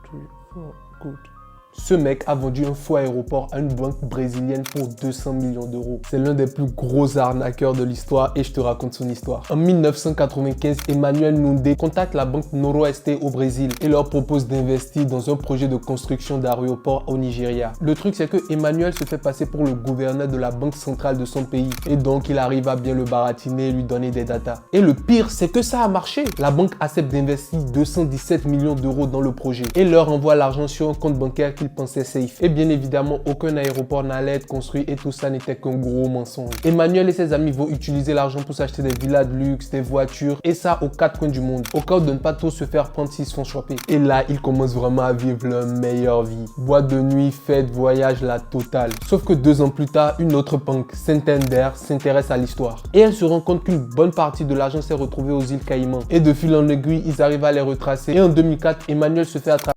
3, 4, good. Ce mec a vendu un faux aéroport à une banque brésilienne pour 200 millions d'euros. C'est l'un des plus gros arnaqueurs de l'histoire et je te raconte son histoire. En 1995, Emmanuel Nundé contacte la banque Noroeste au Brésil et leur propose d'investir dans un projet de construction d'aéroport au Nigeria. Le truc, c'est que Emmanuel se fait passer pour le gouverneur de la banque centrale de son pays et donc il arrive à bien le baratiner et lui donner des datas. Et le pire, c'est que ça a marché. La banque accepte d'investir 217 millions d'euros dans le projet et leur envoie l'argent sur un compte bancaire qu'il pensait safe. Et bien évidemment, aucun aéroport n'allait être construit et tout ça n'était qu'un gros mensonge. Emmanuel et ses amis vont utiliser l'argent pour s'acheter des villas de luxe, des voitures et ça aux quatre coins du monde, au cas où de ne pas tous se faire prendre s'ils se font choper. Et là, ils commencent vraiment à vivre leur meilleure vie. Boîte de nuit, fête, voyage, la totale. Sauf que 2 ans plus tard, une autre banque, Santander, s'intéresse à l'histoire. Et elle se rend compte qu'une bonne partie de l'argent s'est retrouvée aux îles Caïmans. Et de fil en aiguille, ils arrivent à les retracer. Et en 2004, Emmanuel se fait attraper